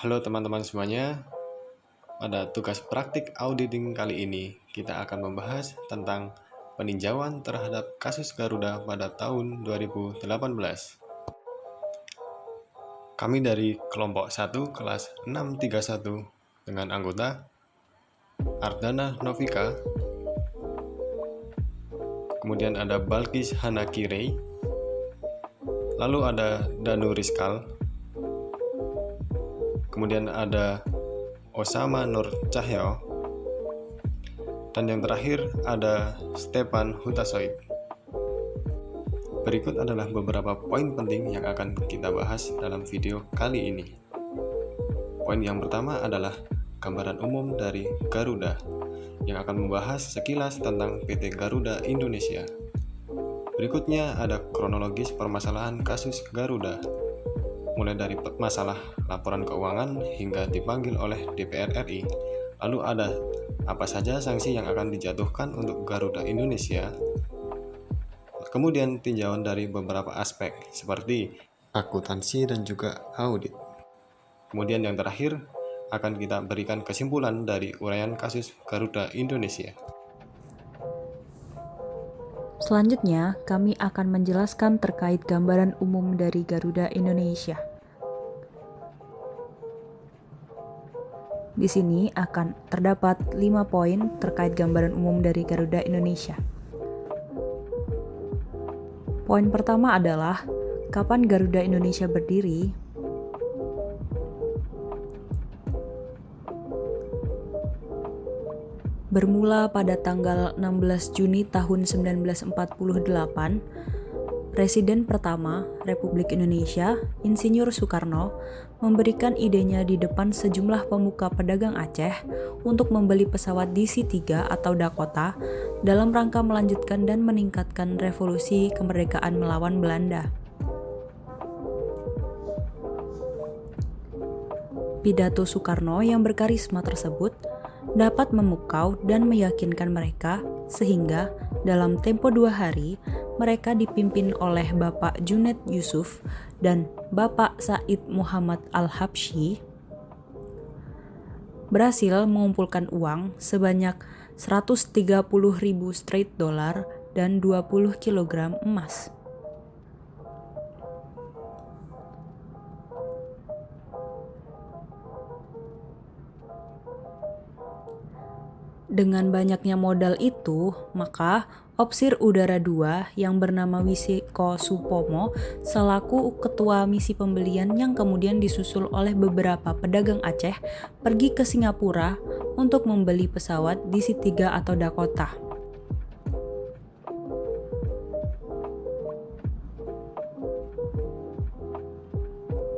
Halo teman-teman semuanya, pada tugas praktik auditing kali ini kita akan membahas tentang peninjauan terhadap kasus Garuda pada tahun 2018. Kami dari kelompok 1 kelas 631 dengan anggota Ardana Novika, kemudian ada Balkis Hanakirei, lalu ada Danu Rizkal, kemudian ada Osama Nur Cahyo, dan yang terakhir ada Stepan Hutasoid. Berikut adalah beberapa poin penting yang akan kita bahas dalam video kali ini. Poin yang pertama adalah gambaran umum dari Garuda, yang akan membahas sekilas tentang PT Garuda Indonesia. Berikutnya ada kronologis permasalahan kasus Garuda, mulai dari masalah laporan keuangan hingga dipanggil oleh DPR RI. Lalu ada apa saja sanksi yang akan dijatuhkan untuk Garuda Indonesia. Kemudian tinjauan dari beberapa aspek seperti akuntansi dan juga audit. Kemudian yang terakhir akan kita berikan kesimpulan dari uraian kasus Garuda Indonesia. Selanjutnya, kami akan menjelaskan terkait gambaran umum dari Garuda Indonesia. Di sini akan terdapat 5 poin terkait gambaran umum dari Garuda Indonesia. Poin pertama adalah, kapan Garuda Indonesia berdiri? Bermula pada tanggal 16 Juni tahun 1948, Presiden pertama Republik Indonesia, Insinyur Soekarno, memberikan idenya di depan sejumlah pemuka pedagang Aceh untuk membeli pesawat DC-3 atau Dakota dalam rangka melanjutkan dan meningkatkan revolusi kemerdekaan melawan Belanda. Pidato Soekarno yang berkarisma tersebut dapat memukau dan meyakinkan mereka sehingga dalam tempo 2 hari mereka dipimpin oleh Bapak Junet Yusuf dan Bapak Said Muhammad Al-Habsyi berhasil mengumpulkan uang sebanyak 130.000 straight dollar dan 20 kg emas. Dengan banyaknya modal itu, maka Opsir Udara II yang bernama Wisiko Supomo selaku ketua misi pembelian yang kemudian disusul oleh beberapa pedagang Aceh pergi ke Singapura untuk membeli pesawat DC-3 atau Dakota.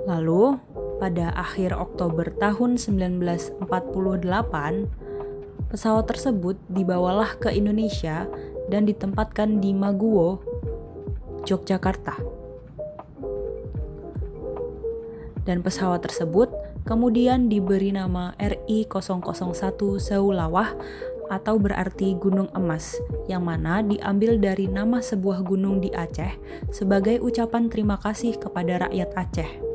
Lalu, pada akhir Oktober tahun 1948, pesawat tersebut dibawalah ke Indonesia dan ditempatkan di Maguwo, Yogyakarta. Dan pesawat tersebut kemudian diberi nama RI-001 Seulawah atau berarti Gunung Emas, yang mana diambil dari nama sebuah gunung di Aceh sebagai ucapan terima kasih kepada rakyat Aceh.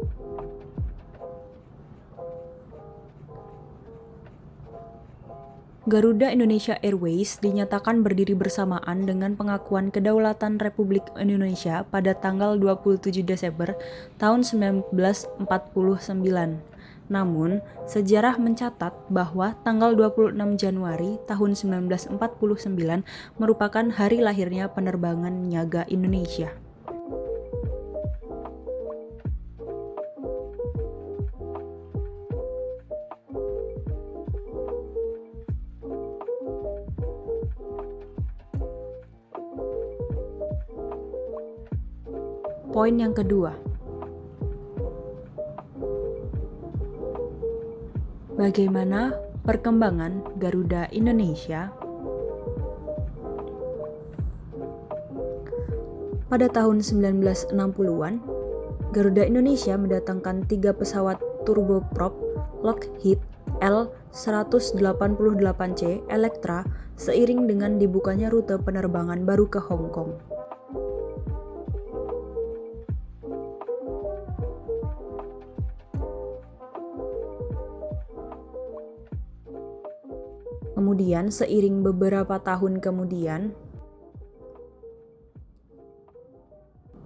Garuda Indonesia Airways dinyatakan berdiri bersamaan dengan pengakuan kedaulatan Republik Indonesia pada tanggal 27 Desember tahun 1949. Namun, sejarah mencatat bahwa tanggal 26 Januari tahun 1949 merupakan hari lahirnya penerbangan niaga Indonesia. Poin yang kedua, bagaimana perkembangan Garuda Indonesia? Pada tahun 1960-an, Garuda Indonesia mendatangkan 3 pesawat turboprop Lockheed L-188C Electra seiring dengan dibukanya rute penerbangan baru ke Hong Kong. Kemudian seiring beberapa tahun kemudian,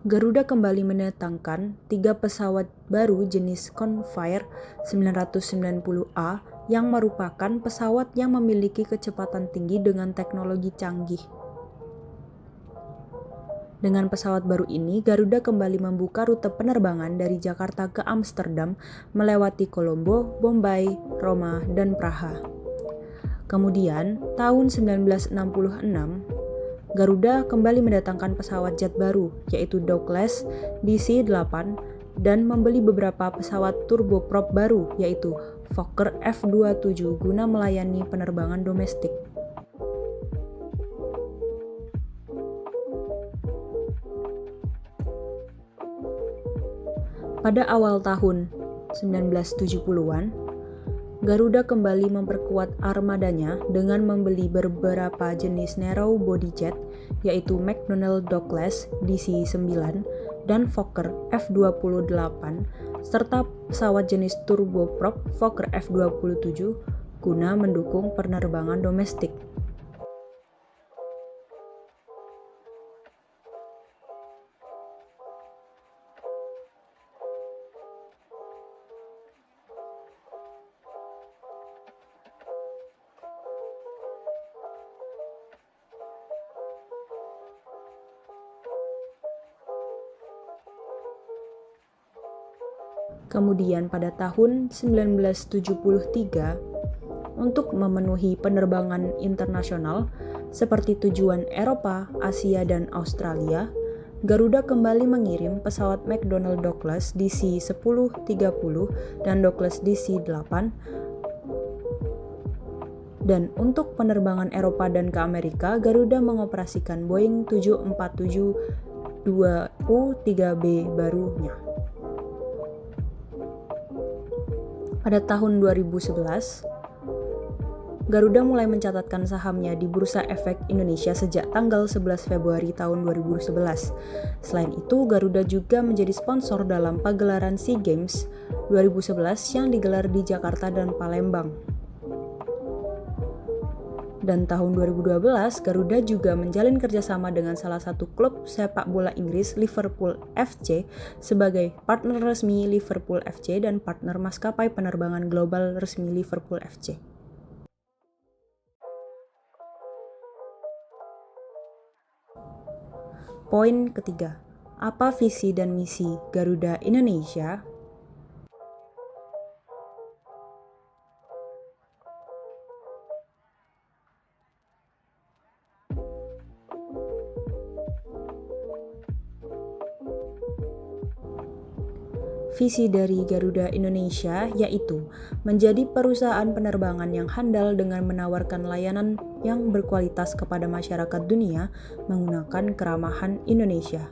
Garuda kembali mendatangkan 3 pesawat baru jenis Convair 990A yang merupakan pesawat yang memiliki kecepatan tinggi dengan teknologi canggih. Dengan pesawat baru ini, Garuda kembali membuka rute penerbangan dari Jakarta ke Amsterdam melewati Kolombo, Bombay, Roma, dan Praha. Kemudian, tahun 1966, Garuda kembali mendatangkan pesawat jet baru, yaitu Douglas DC-8, dan membeli beberapa pesawat turboprop baru, yaitu Fokker F-27 guna melayani penerbangan domestik. Pada awal tahun 1970-an, Garuda kembali memperkuat armadanya dengan membeli beberapa jenis narrow body jet, yaitu McDonnell Douglas DC-9 dan Fokker F-28, serta pesawat jenis turboprop Fokker F-27 guna mendukung penerbangan domestik. Kemudian pada tahun 1973, untuk memenuhi penerbangan internasional seperti tujuan Eropa, Asia, dan Australia, Garuda kembali mengirim pesawat McDonnell Douglas DC-10-30 dan Douglas DC-8. Dan untuk penerbangan Eropa dan ke Amerika, Garuda mengoperasikan Boeing 747-2U-3B barunya. Pada tahun 2011, Garuda mulai mencatatkan sahamnya di Bursa Efek Indonesia sejak tanggal 11 Februari tahun 2011. Selain itu, Garuda juga menjadi sponsor dalam pagelaran SEA Games 2011 yang digelar di Jakarta dan Palembang. Dan tahun 2012, Garuda juga menjalin kerjasama dengan salah satu klub sepak bola Inggris, Liverpool FC, sebagai partner resmi Liverpool FC dan partner maskapai penerbangan global resmi Liverpool FC. Poin ketiga, apa visi dan misi Garuda Indonesia? Visi dari Garuda Indonesia yaitu menjadi perusahaan penerbangan yang handal dengan menawarkan layanan yang berkualitas kepada masyarakat dunia menggunakan keramahan Indonesia.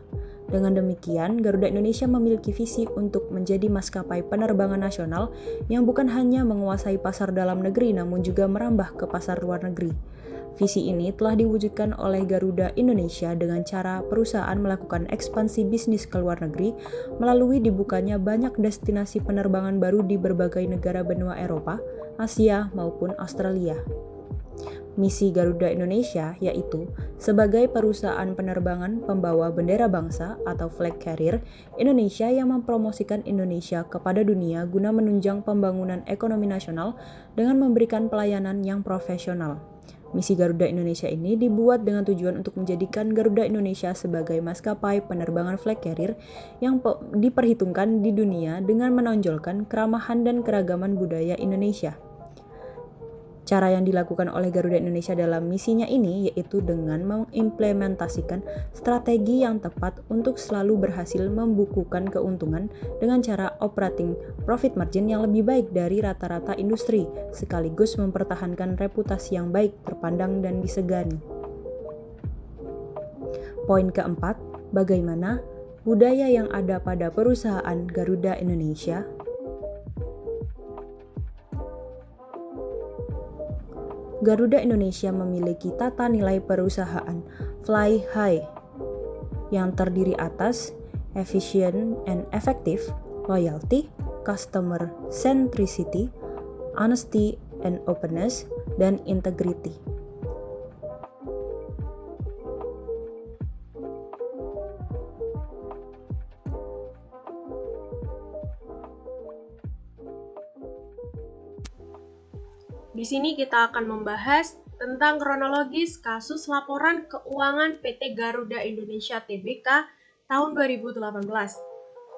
Dengan demikian, Garuda Indonesia memiliki visi untuk menjadi maskapai penerbangan nasional yang bukan hanya menguasai pasar dalam negeri namun juga merambah ke pasar luar negeri. Visi ini telah diwujudkan oleh Garuda Indonesia dengan cara perusahaan melakukan ekspansi bisnis ke luar negeri melalui dibukanya banyak destinasi penerbangan baru di berbagai negara benua Eropa, Asia, maupun Australia. Misi Garuda Indonesia yaitu sebagai perusahaan penerbangan pembawa bendera bangsa atau flag carrier Indonesia yang mempromosikan Indonesia kepada dunia guna menunjang pembangunan ekonomi nasional dengan memberikan pelayanan yang profesional. Misi Garuda Indonesia ini dibuat dengan tujuan untuk menjadikan Garuda Indonesia sebagai maskapai penerbangan flag carrier yang diperhitungkan di dunia dengan menonjolkan keramahan dan keragaman budaya Indonesia. Cara yang dilakukan oleh Garuda Indonesia dalam misinya ini yaitu dengan mengimplementasikan strategi yang tepat untuk selalu berhasil membukukan keuntungan dengan cara operating profit margin yang lebih baik dari rata-rata industri, sekaligus mempertahankan reputasi yang baik, terpandang, dan disegani. Poin keempat, bagaimana budaya yang ada pada perusahaan Garuda Indonesia? Garuda Indonesia memiliki tata nilai perusahaan Fly High yang terdiri atas efficient and effective, loyalty, customer centricity, honesty and openness, dan integriti. Di sini kita akan membahas tentang kronologis kasus laporan keuangan PT Garuda Indonesia Tbk tahun 2018.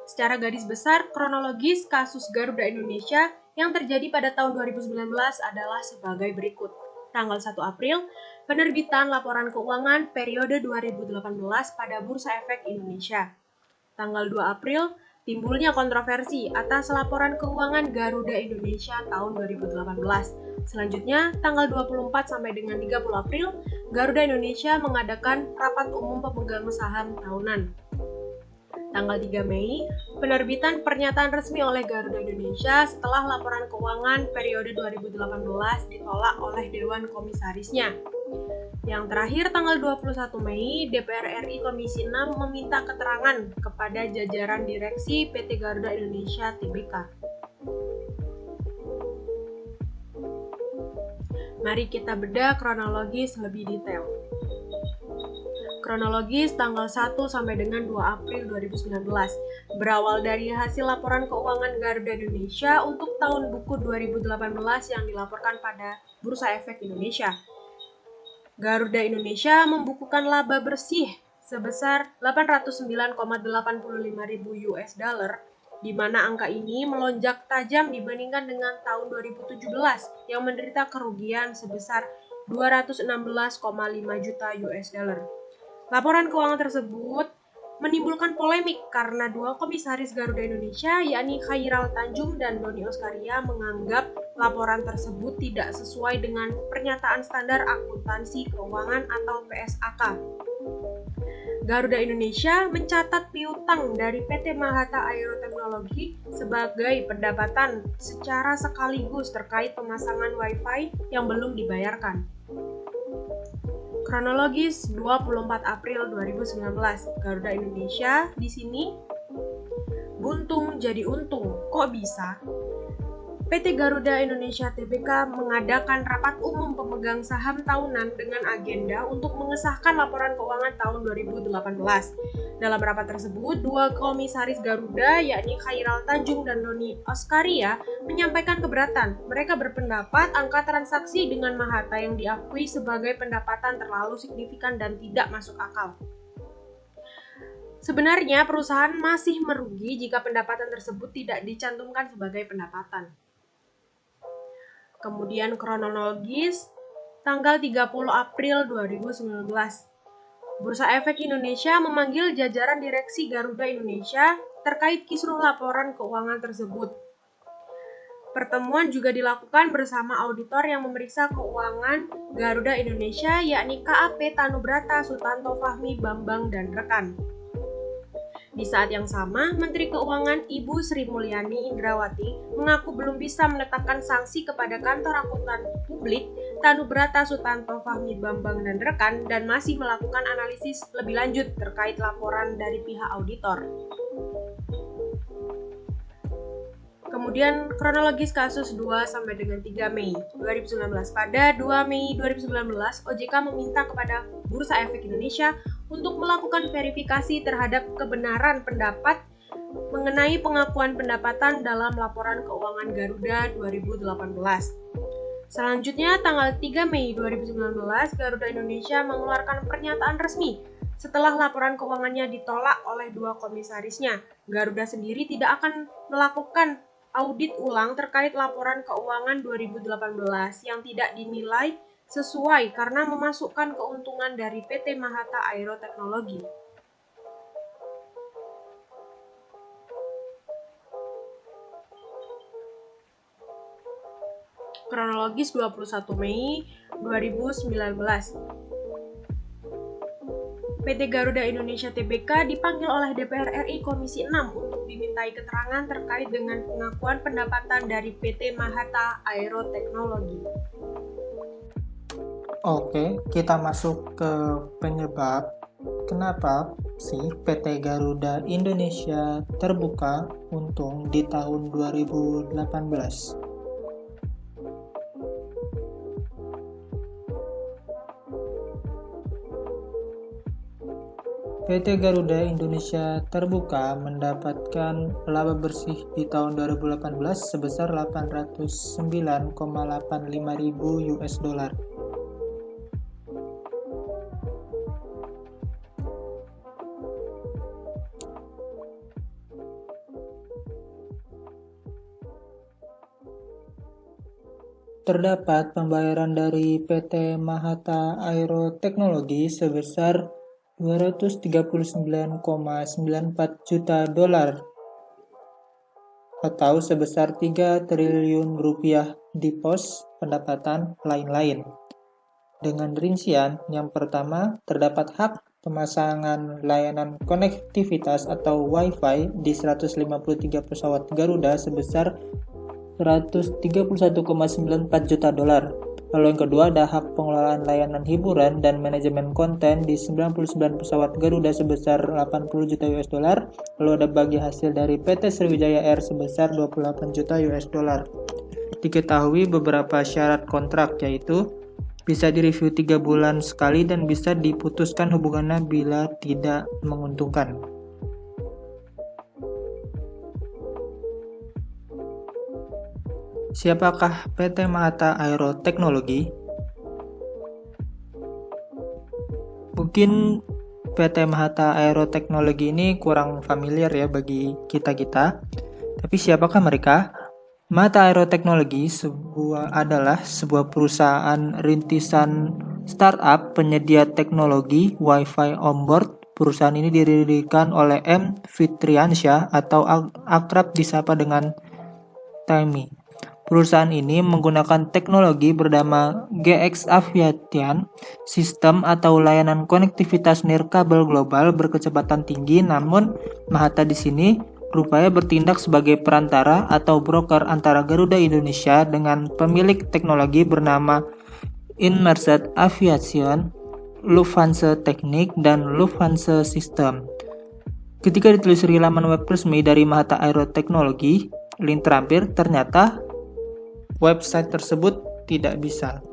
Secara garis besar, kronologis kasus Garuda Indonesia yang terjadi pada tahun 2019 adalah sebagai berikut. Tanggal 1 April, penerbitan laporan keuangan periode 2018 pada Bursa Efek Indonesia. Tanggal 2 April, timbulnya kontroversi atas laporan keuangan Garuda Indonesia tahun 2018. Selanjutnya, tanggal 24 sampai dengan 30 April, Garuda Indonesia mengadakan rapat umum pemegang saham tahunan. Tanggal 3 Mei, penerbitan pernyataan resmi oleh Garuda Indonesia setelah laporan keuangan periode 2018 ditolak oleh Dewan Komisarisnya. Yang terakhir, tanggal 21 Mei, DPR RI Komisi 6 meminta keterangan kepada jajaran direksi PT Garuda Indonesia Tbk. Mari kita bedah kronologis lebih detail. Kronologis tanggal 1 sampai dengan 2 April 2019 berawal dari hasil laporan keuangan Garuda Indonesia untuk tahun buku 2018 yang dilaporkan pada Bursa Efek Indonesia. Garuda Indonesia membukukan laba bersih sebesar 809,85 ribu US dollar, di mana angka ini melonjak tajam dibandingkan dengan tahun 2017 yang menderita kerugian sebesar 216,5 juta US dollar. Laporan keuangan tersebut menimbulkan polemik karena dua komisaris Garuda Indonesia, yakni Khairal Tanjung dan Doni Oskaria, menganggap laporan tersebut tidak sesuai dengan pernyataan standar akuntansi keuangan atau PSAK. Garuda Indonesia mencatat piutang dari PT Mahata Aero Teknologi sebagai pendapatan secara sekaligus terkait pemasangan Wi-Fi yang belum dibayarkan. Kronologis 24 April 2019, Garuda Indonesia di sini buntung jadi untung. Kok bisa? PT Garuda Indonesia Tbk mengadakan rapat umum pemegang saham tahunan dengan agenda untuk mengesahkan laporan keuangan tahun 2018. Dalam rapat tersebut, dua komisaris Garuda, yakni Khairal Tanjung dan Doni Oskaria, menyampaikan keberatan. Mereka berpendapat angka transaksi dengan Mahata yang diakui sebagai pendapatan terlalu signifikan dan tidak masuk akal. Sebenarnya, perusahaan masih merugi jika pendapatan tersebut tidak dicantumkan sebagai pendapatan. Kemudian kronologis tanggal 30 April 2019. Bursa Efek Indonesia memanggil jajaran direksi Garuda Indonesia terkait kisruh laporan keuangan tersebut. Pertemuan juga dilakukan bersama auditor yang memeriksa keuangan Garuda Indonesia, yakni KAP Tanubrata, Sutanto Fahmi, Bambang, dan rekan. Di saat yang sama, Menteri Keuangan Ibu Sri Mulyani Indrawati mengaku belum bisa menetapkan sanksi kepada kantor akuntan publik Tanubrata, Sutanto Fahmi, Bambang, dan rekan dan masih melakukan analisis lebih lanjut terkait laporan dari pihak auditor. Kemudian kronologis kasus 2 sampai dengan 3 Mei 2019. Pada 2 Mei 2019, OJK meminta kepada Bursa Efek Indonesia untuk melakukan verifikasi terhadap kebenaran pendapat mengenai pengakuan pendapatan dalam laporan keuangan Garuda 2018. Selanjutnya, tanggal 3 Mei 2019, Garuda Indonesia mengeluarkan pernyataan resmi setelah laporan keuangannya ditolak oleh dua komisarisnya. Garuda sendiri tidak akan melakukan audit ulang terkait laporan keuangan 2018 yang tidak dinilai sesuai karena memasukkan keuntungan dari PT Mahata Aero Teknologi. Kronologis 21 Mei 2019. PT Garuda Indonesia Tbk dipanggil oleh DPR RI Komisi 6 untuk dimintai keterangan terkait dengan pengakuan pendapatan dari PT Mahata Aero Teknologi. Oke, kita masuk ke penyebab kenapa sih PT Garuda Indonesia terbuka untung di tahun 2018. PT Garuda Indonesia Terbuka mendapatkan laba bersih di tahun 2018 sebesar 809,85 ribu US dollar. Terdapat pembayaran dari PT Mahata Aero Teknologi sebesar 239,94 juta dolar atau sebesar 3 triliun rupiah di pos pendapatan lain-lain. Dengan rincian, yang pertama terdapat hak pemasangan layanan konektivitas atau Wi-Fi di 153 pesawat Garuda sebesar 131,94 juta dolar. Lalu yang kedua ada hak pengelolaan layanan hiburan dan manajemen konten di 99 pesawat Garuda sebesar 80 juta US dollar. Lalu ada bagi hasil dari PT Sriwijaya Air sebesar 28 juta US dollar. Diketahui beberapa syarat kontrak, yaitu bisa direview 3 bulan sekali dan bisa diputuskan hubungannya bila tidak menguntungkan. Siapakah PT Mahata Aero Teknologi? Mungkin PT Mahata Aero Teknologi ini kurang familiar ya bagi kita-kita. Tapi siapakah mereka? Mahata Aero Teknologi adalah sebuah perusahaan rintisan startup penyedia teknologi Wi-Fi onboard. Perusahaan ini didirikan oleh M. Fitriansyah atau akrab disapa dengan Tammy. Perusahaan ini menggunakan teknologi bernama GX Aviation System atau layanan konektivitas nirkabel global berkecepatan tinggi. Namun Mahata di sini rupanya bertindak sebagai perantara atau broker antara Garuda Indonesia dengan pemilik teknologi bernama Inmarsat Aviation, Lufthansa Technik, dan Lufthansa System. Ketika ditelusuri laman web resmi dari Mahata Aero Teknologi, link terampir, ternyata website tersebut tidak bisa.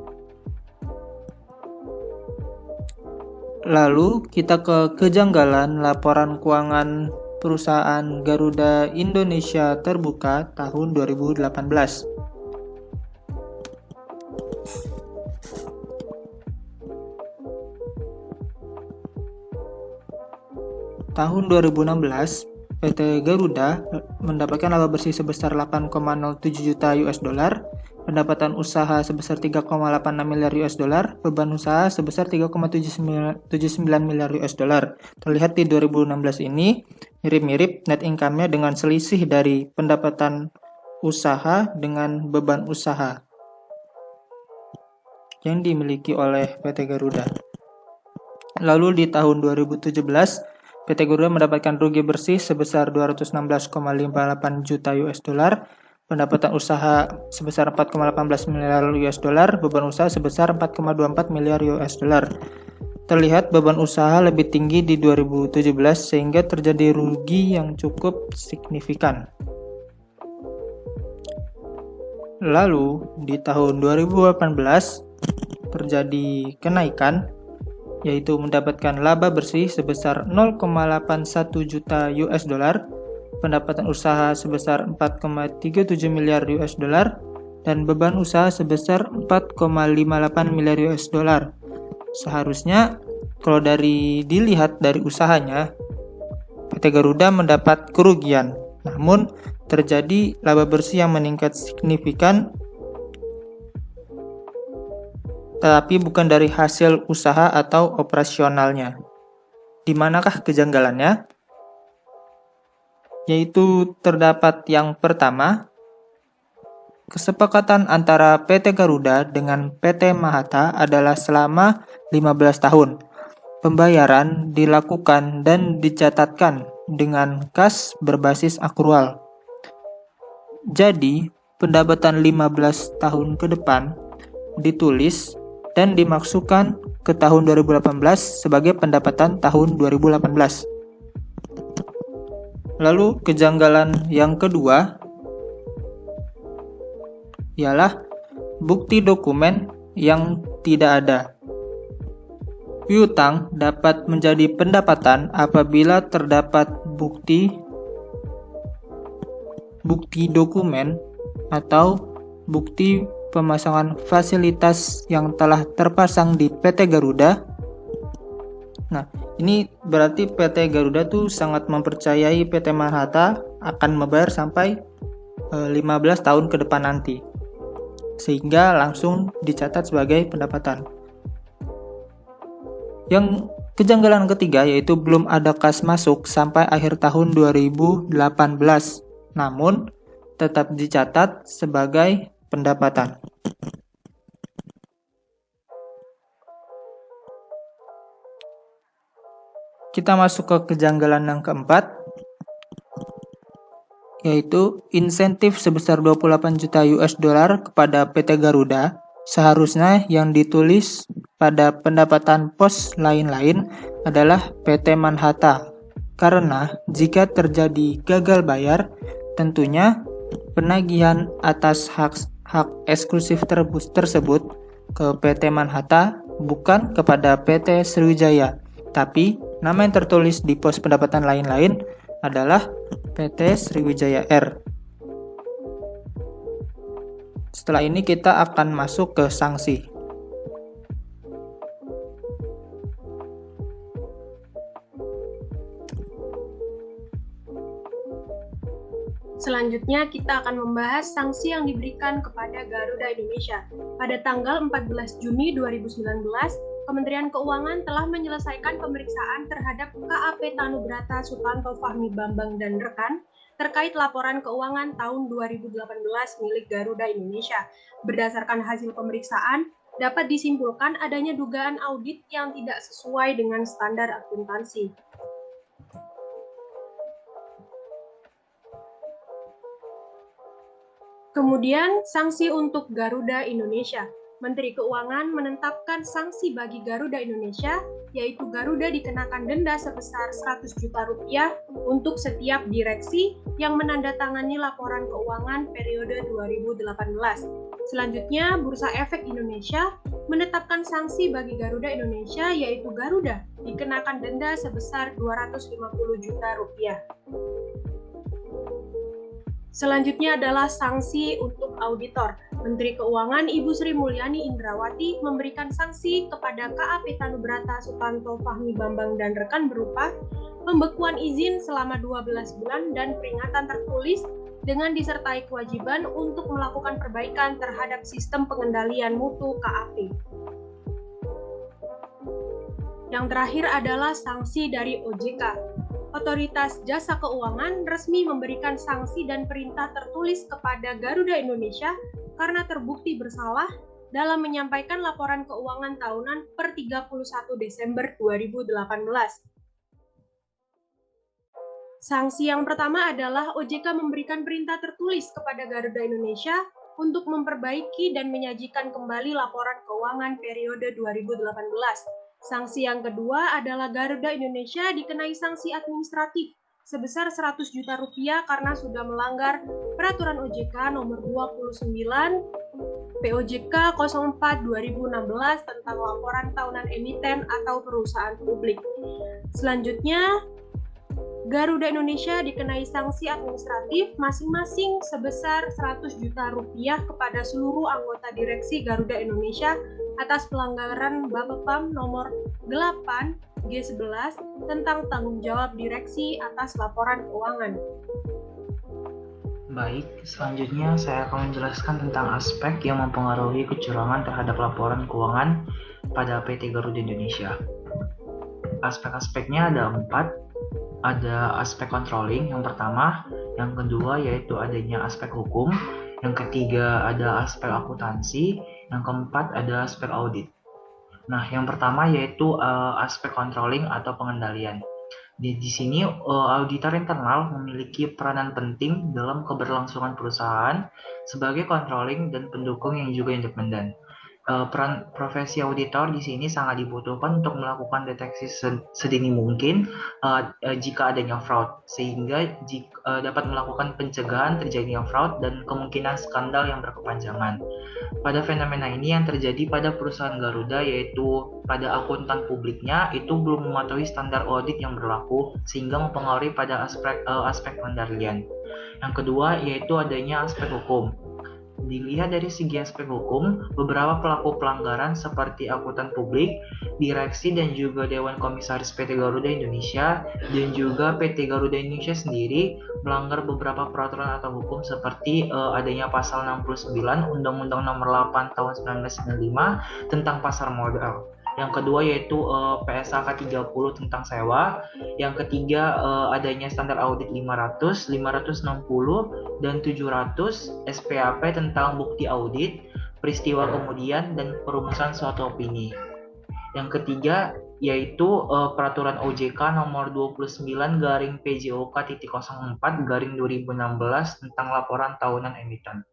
Lalu kita ke kejanggalan laporan keuangan perusahaan Garuda Indonesia Terbuka tahun 2018. Tahun 2016, PT Garuda mendapatkan laba bersih sebesar 8,07 juta US dollar, pendapatan usaha sebesar 3,86 miliar US dollar, beban usaha sebesar 3,79 miliar US dollar. Terlihat di 2016 ini mirip-mirip net income-nya dengan selisih dari pendapatan usaha dengan beban usaha yang dimiliki oleh PT Garuda. Lalu di tahun 2017, PT Garuda mendapatkan rugi bersih sebesar 216,58 juta US dollar, pendapatan usaha sebesar 4,18 miliar US dollar, beban usaha sebesar 4,24 miliar US dollar. Terlihat beban usaha lebih tinggi di 2017 sehingga terjadi rugi yang cukup signifikan. Lalu di tahun 2018 terjadi kenaikan, yaitu mendapatkan laba bersih sebesar 0,81 juta US dollar, pendapatan usaha sebesar 4,37 miliar US dollar, dan beban usaha sebesar 4,58 miliar US dollar. Seharusnya kalau dilihat dari usahanya, PT Garuda mendapat kerugian, namun terjadi laba bersih yang meningkat signifikan, tetapi bukan dari hasil usaha atau operasionalnya. Di manakah kejanggalannya? Yaitu terdapat yang pertama, kesepakatan antara PT Garuda dengan PT Mahata adalah selama 15 tahun. Pembayaran dilakukan dan dicatatkan dengan kas berbasis akrual. Jadi, pendapatan 15 tahun ke depan ditulis dan dimaksudkan ke tahun 2018 sebagai pendapatan tahun 2018. Lalu kejanggalan yang kedua ialah bukti dokumen yang tidak ada. piutang dapat menjadi pendapatan apabila terdapat bukti dokumen atau bukti pemasangan fasilitas yang telah terpasang di PT Garuda. Nah, ini berarti PT Garuda tuh sangat mempercayai PT Manhattan akan membayar sampai 15 tahun ke depan nanti, sehingga langsung dicatat sebagai pendapatan. Yang kejanggalan ketiga yaitu belum ada kas masuk sampai akhir tahun 2018, namun tetap dicatat sebagai pendapatan. Kita masuk ke kejanggalan yang keempat, yaitu insentif sebesar 28 juta US dollar kepada PT Garuda seharusnya yang ditulis pada pendapatan pos lain-lain adalah PT Manhattan. Karena jika terjadi gagal bayar, tentunya penagihan atas hak eksklusif tersebut ke PT Manhattan bukan kepada PT Sriwijaya, tapi nama yang tertulis di pos pendapatan lain-lain adalah PT Sriwijaya Air. Setelah ini kita akan masuk ke sanksi. Selanjutnya kita akan membahas sanksi yang diberikan kepada Garuda Indonesia. Pada tanggal 14 Juni 2019, Kementerian Keuangan telah menyelesaikan pemeriksaan terhadap KAP Tanubrata Sutanto Fahmi Bambang dan rekan terkait laporan keuangan tahun 2018 milik Garuda Indonesia. Berdasarkan hasil pemeriksaan, dapat disimpulkan adanya dugaan audit yang tidak sesuai dengan standar akuntansi. Kemudian, sanksi untuk Garuda Indonesia. Menteri Keuangan menetapkan sanksi bagi Garuda Indonesia, yaitu Garuda dikenakan denda sebesar 100 juta rupiah untuk setiap direksi yang menandatangani laporan keuangan periode 2018. Selanjutnya, Bursa Efek Indonesia menetapkan sanksi bagi Garuda Indonesia, yaitu Garuda dikenakan denda sebesar 250 juta rupiah. Selanjutnya adalah sanksi untuk auditor. Menteri Keuangan Ibu Sri Mulyani Indrawati memberikan sanksi kepada KAP Tanubrata Sutanto Fahmi Bambang dan rekan berupa pembekuan izin selama 12 bulan dan peringatan tertulis dengan disertai kewajiban untuk melakukan perbaikan terhadap sistem pengendalian mutu KAP. Yang terakhir adalah sanksi dari OJK. Otoritas Jasa Keuangan resmi memberikan sanksi dan perintah tertulis kepada Garuda Indonesia karena terbukti bersalah dalam menyampaikan laporan keuangan tahunan per 31 Desember 2018. Sanksi yang pertama adalah OJK memberikan perintah tertulis kepada Garuda Indonesia untuk memperbaiki dan menyajikan kembali laporan keuangan periode 2018. Sanksi yang kedua adalah Garuda Indonesia dikenai sanksi administratif sebesar 100 juta rupiah karena sudah melanggar Peraturan OJK Nomor 29 POJK 04 2016 tentang laporan tahunan emiten atau perusahaan publik. Selanjutnya, Garuda Indonesia dikenai sanksi administratif masing-masing sebesar 100 juta rupiah kepada seluruh anggota direksi Garuda Indonesia atas pelanggaran Bapepam nomor 8 G11 tentang tanggung jawab direksi atas laporan keuangan. Baik, selanjutnya saya akan menjelaskan tentang aspek yang mempengaruhi kecurangan terhadap laporan keuangan pada PT Garuda Indonesia. Aspek-aspeknya ada 4. Ada aspek controlling yang pertama, yang kedua yaitu adanya aspek hukum, yang ketiga ada aspek akuntansi, yang keempat ada aspek audit. Nah, yang pertama yaitu aspek controlling atau pengendalian. Di sini auditor internal memiliki peranan penting dalam keberlangsungan perusahaan sebagai controlling dan pendukung yang juga independen. Peran profesi auditor di sini sangat dibutuhkan untuk melakukan deteksi sedini mungkin jika adanya fraud, sehingga dapat melakukan pencegahan terjadinya fraud dan kemungkinan skandal yang berkepanjangan. Pada fenomena ini yang terjadi pada perusahaan Garuda, yaitu pada akuntan publiknya itu belum mematuhi standar audit yang berlaku, sehingga mempengaruhi pada aspek pengendalian. Yang kedua yaitu adanya aspek hukum. Dilihat dari segi aspek hukum, beberapa pelaku pelanggaran seperti akuntan publik, direksi dan juga Dewan Komisaris PT Garuda Indonesia dan juga PT Garuda Indonesia sendiri melanggar beberapa peraturan atau hukum seperti adanya pasal 69 Undang-Undang Nomor 8 Tahun 1995 tentang pasar modal. Yang kedua yaitu PSAK 30 tentang sewa. Yang ketiga adanya standar audit 500, 560, dan 700 SPAP tentang bukti audit, peristiwa kemudian, dan perumusan suatu opini. Yang ketiga yaitu peraturan OJK nomor 29/PJOK.04/2016 tentang laporan tahunan emiten.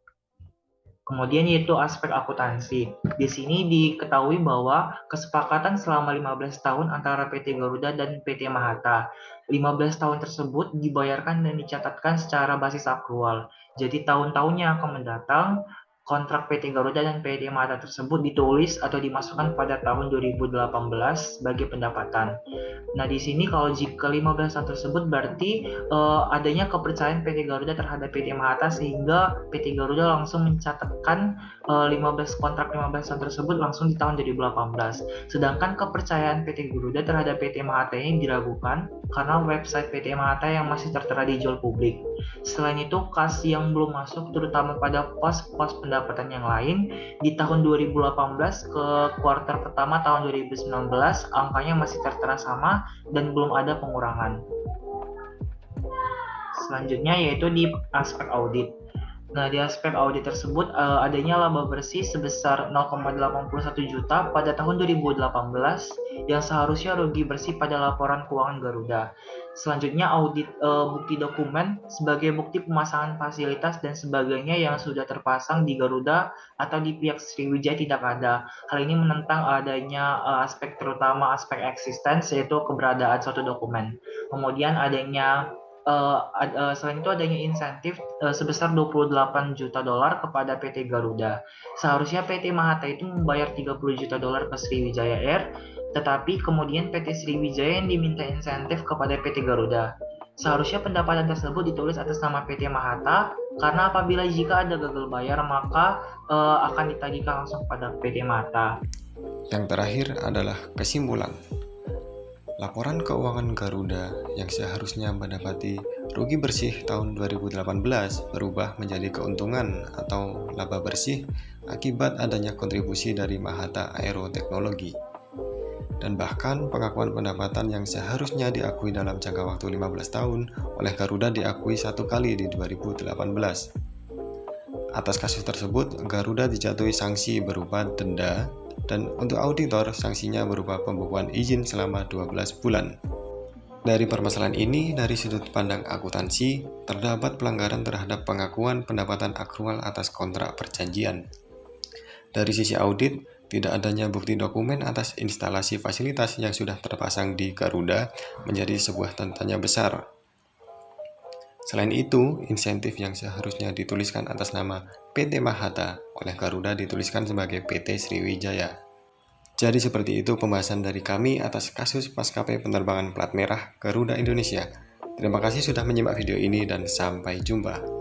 Kemudian yaitu aspek akuntansi. Di sini diketahui bahwa kesepakatan selama 15 tahun antara PT Garuda dan PT Mahata. 15 tahun tersebut dibayarkan dan dicatatkan secara basis akrual. Jadi tahun-tahun yang akan mendatang, kontrak PT Garuda dan PT Mahata tersebut ditulis atau dimasukkan pada tahun 2018 sebagai pendapatan. Nah, di sini kalau jika 15 tahun tersebut berarti adanya kepercayaan PT Garuda terhadap PT Mahata, sehingga PT Garuda langsung mencatatkan 15 tahun tersebut langsung di tahun 2018. Sedangkan kepercayaan PT Garuda terhadap PT Mahata ini diragukan karena website PT Mahata yang masih tertera di jual publik. Selain itu, kas yang belum masuk terutama pada pos-pos pendapatan yang lain di tahun 2018 ke kuartal pertama tahun 2019 angkanya masih tertera sama dan belum ada pengurangan. Selanjutnya yaitu di aspek audit. Nah, di aspek audit tersebut adanya laba bersih sebesar 0,81 juta pada tahun 2018 yang seharusnya rugi bersih pada laporan keuangan Garuda. Selanjutnya audit bukti dokumen sebagai bukti pemasangan fasilitas dan sebagainya yang sudah terpasang di Garuda atau di pihak Sriwijaya tidak ada. Hal ini menentang adanya aspek terutama aspek eksistensi, yaitu keberadaan suatu dokumen. Kemudian adanya selain itu adanya insentif sebesar 28 juta dolar kepada PT Garuda. Seharusnya PT Mahata itu membayar 30 juta dolar ke Sriwijaya Air, tetapi kemudian PT Sriwijaya yang diminta insentif kepada PT Garuda. Seharusnya pendapatan tersebut ditulis atas nama PT Mahata, karena apabila jika ada gagal bayar maka akan ditagihkan langsung pada PT Mahata. Yang terakhir adalah kesimpulan. Laporan keuangan Garuda yang seharusnya mendapati rugi bersih tahun 2018 berubah menjadi keuntungan atau laba bersih akibat adanya kontribusi dari Mahata Aero Teknologi. Dan bahkan pengakuan pendapatan yang seharusnya diakui dalam jangka waktu 15 tahun oleh Garuda diakui satu kali di 2018. Atas kasus tersebut, Garuda dijatuhi sanksi berupa denda, dan untuk auditor sanksinya berupa pembukuan izin selama 12 bulan. Dari permasalahan ini, dari sudut pandang akuntansi, terdapat pelanggaran terhadap pengakuan pendapatan akrual atas kontrak perjanjian. Dari sisi audit, tidak adanya bukti dokumen atas instalasi fasilitas yang sudah terpasang di Garuda menjadi sebuah tanda besar. Selain itu, insentif yang seharusnya dituliskan atas nama PT Mahata oleh Garuda dituliskan sebagai PT Sriwijaya. Jadi seperti itu pembahasan dari kami atas kasus maskapai penerbangan plat merah Garuda Indonesia. Terima kasih sudah menyimak video ini dan sampai jumpa.